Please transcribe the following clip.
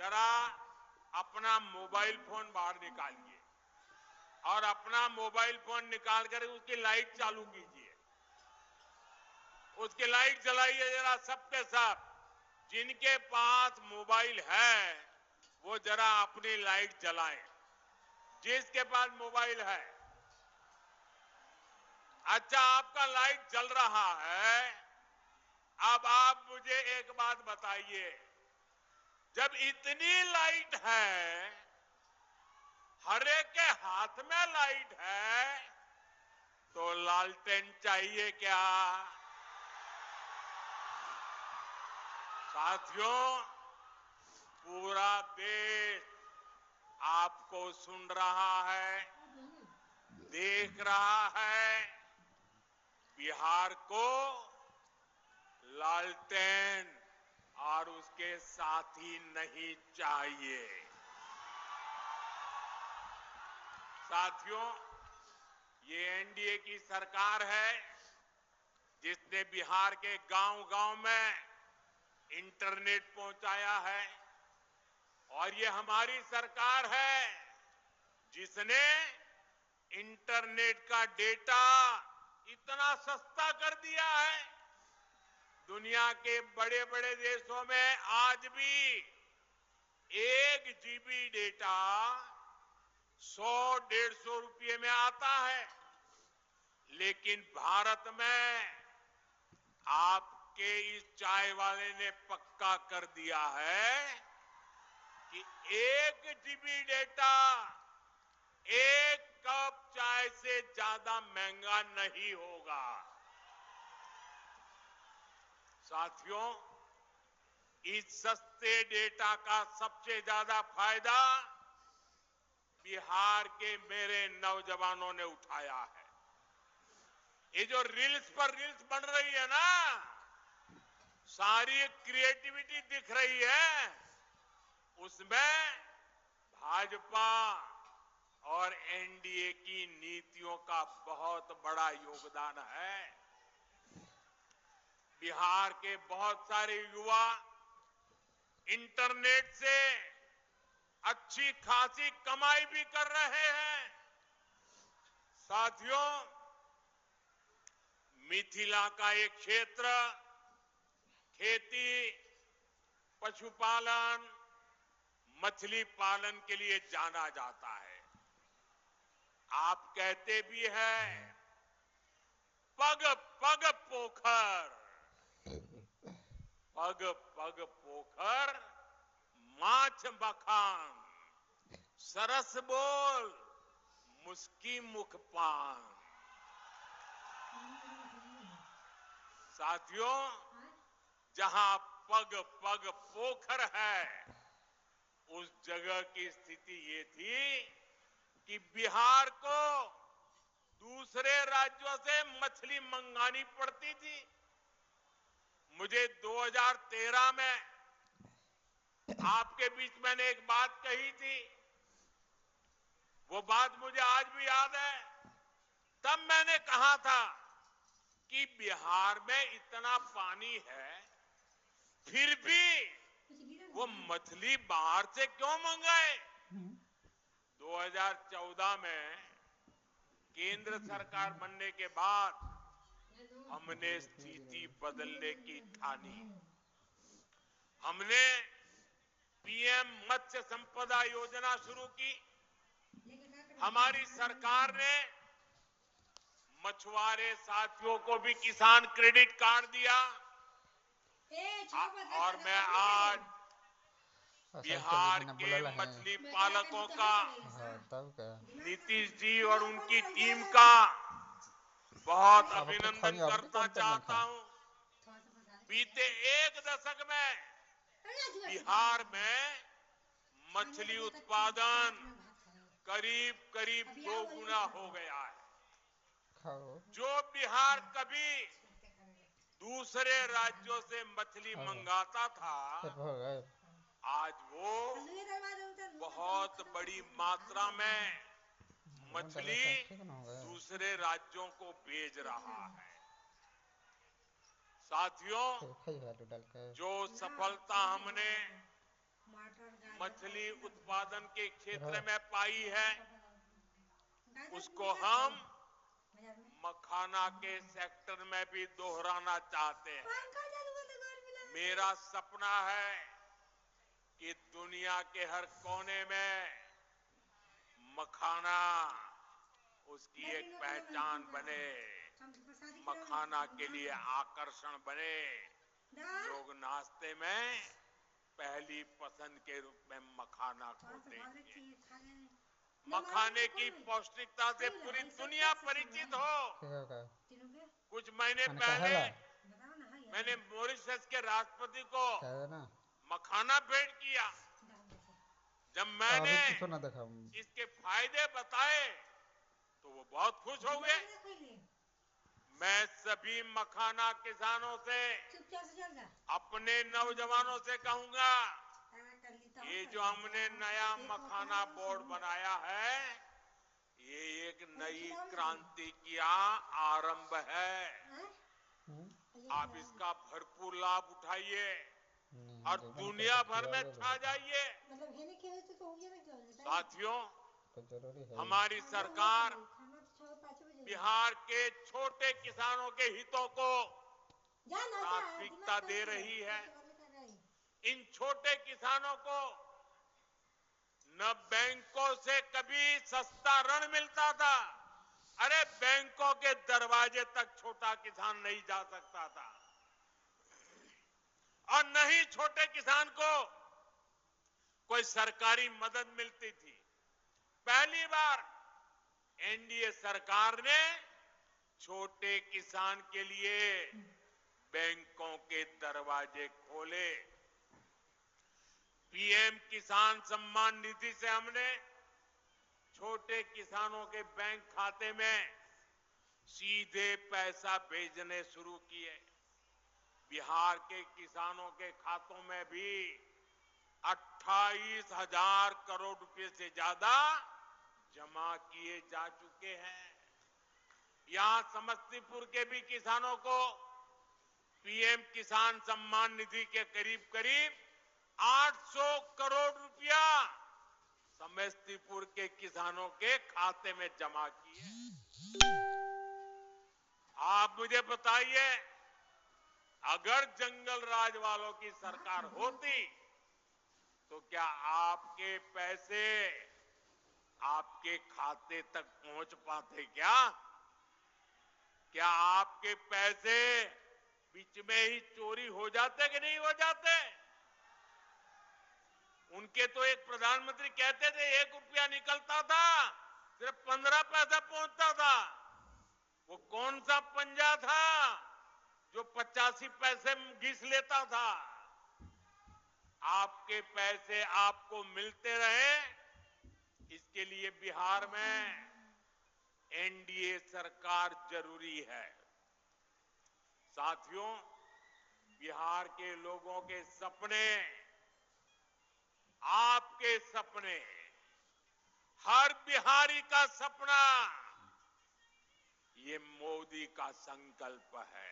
जरा अपना mobile phone बाहर निकालिए और अपना मोबाइल फोन निकाल कर उसकी लाइट चालू कीजिए, उसकी लाइट जलाइए जरा सबके सब। जिनके पास मोबाइल है वो जरा अपनी लाइट जलाएं, जिसके पास मोबाइल है। अच्छा, आपका लाइट जल रहा है। अब आप मुझे एक बात बताइए, जब इतनी लाइट है, हर एक के हाथ में लाइट है, तो लालटेन चाहिए क्या? साथियों, पूरा देश आपको सुन रहा है, देख रहा है। बिहार को लालटेन और उसके साथी नहीं चाहिए। साथियों, ये एनडीए की सरकार है जिसने बिहार के गांव-गांव में इंटरनेट पहुंचाया है, और ये हमारी सरकार है जिसने इंटरनेट का डेटा इतना सस्ता कर दिया है। दुनिया के बड़े-बड़े देशों में आज भी 1 GB डेटा 100-150 रुपये में आता है, लेकिन भारत में आपके इस चाय वाले ने पक्का कर दिया है कि 1 GB डेटा 1 कप चाय से ज्यादा महंगा नहीं होगा। साथियों, इस सस्ते डेटा का सबसे ज्यादा फायदा बिहार के मेरे नौजवानों ने उठाया है। ये जो रील्स पर रील्स बन रही है ना, सारी क्रिएटिविटी दिख रही है, उसमें भाजपा और एनडीए की नीतियों का बहुत बड़ा योगदान है। बिहार के बहुत सारे युवा इंटरनेट से अच्छी खासी कमाई भी कर रहे हैं। साथियों, मिथिला का एक क्षेत्र खेती, पशुपालन, मछली पालन के लिए जाना जाता है। आप कहते भी हैं पग पग पोखर, पग पग पोखर माछ बखान, सरस बोल मुस्की मुख पान। साथियों, जहां पग पग पोखर है, उस जगह की स्थिति ये थी कि बिहार को दूसरे राज्यों से मछली मंगानी पड़ती थी। मुझे 2013 में आपके बीच मैंने एक बात कही थी, वो बात मुझे आज भी याद है। तब मैंने कहा था कि बिहार में इतना पानी है, फिर भी वो मछली बाहर से क्यों मंगाए। 2014 में केंद्र सरकार बनने के बाद हमने स्थिति बदलने की ठानी। हमने पीएम मत्स्य संपदा योजना शुरू की। हमारी सरकार ने मछुआरे साथियों को भी किसान क्रेडिट कार्ड दिया, और मैं आज बिहार के मछली पालकों का, नीतीश जी और उनकी टीम का बहुत अभिनंदन करना चाहता हूं। बीते 1 दशक में बिहार में मछली उत्पादन करीब करीब 2 गुना हो गया है। जो बिहार कभी दूसरे राज्यों से मछली मंगाता था, आज वो बहुत बड़ी मात्रा में मछली दूसरे राज्यों को भेज रहा है। साथियों, जो सफलता हमने मछली उत्पादन के क्षेत्र में पाई है, उसको हम मखाना के सेक्टर में भी दोहराना चाहते हैं। मेरा सपना है कि दुनिया के हर कोने में मखाना उसकी एक पहचान बने, मखाना के लिए आकर्षण बने, लोग नाश्ते में पहली पसंद के रूप में मखाना को देंगे। मखाने की पौष्टिकता से पूरी दुनिया परिचित हो। कुछ महीने पहले मैंने मॉरिशस के राष्ट्रपति को मखाना भेंट किया। जब मैंने इसके फायदे बताए तो वो बहुत खुश हो गए। मैं सभी मखाना किसानों से, अपने नौजवानों से कहूंगा, ये जो हमने नया मखाना बोर्ड बनाया है, ये एक नई क्रांति का आरंभ है। आप इसका भरपूर लाभ उठाइए और दुनिया भर में छा जाइए। साथियों, हमारी सरकार बिहार के छोटे किसानों के हितों को प्राथमिकता दे रही है। इन छोटे किसानों को न बैंकों से कभी सस्ता ऋण मिलता था। अरे बैंकों के दरवाजे तक छोटा किसान नहीं जा सकता था, और न ही छोटे किसान को कोई सरकारी मदद मिलती थी। पहली बार एनडीए सरकार ने छोटे किसान के लिए बैंकों के दरवाजे खोले। पीएम किसान सम्मान निधि से हमने छोटे किसानों के बैंक खाते में सीधे पैसा भेजने शुरू किए। बिहार के किसानों के खातों में भी 28,000 करोड़ रुपए से ज्यादा जमा किए जा चुके हैं। यहां समस्तीपुर के भी किसानों को पीएम किसान सम्मान निधि के करीब करीब 800 करोड़ रुपया समस्तीपुर के किसानों के खाते में जमा किए। आप मुझे बताइए, अगर जंगल राज वालों की सरकार होती तो क्या आपके पैसे आपके खाते तक पहुंच पाते? क्या आपके पैसे बीच में ही चोरी हो जाते कि नहीं हो जाते? उनके तो एक प्रधानमंत्री कहते थे 1 रुपया निकलता था सिर्फ 15 पैसा पहुंचता था। वो कौन सा पंजा था जो 85 पैसे घिस लेता था? आपके पैसे आपको मिलते रहे, इसके लिए बिहार में एनडीए सरकार जरूरी है। साथियों, बिहार के लोगों के सपने, आपके सपने, हर बिहारी का सपना, ये मोदी का संकल्प है।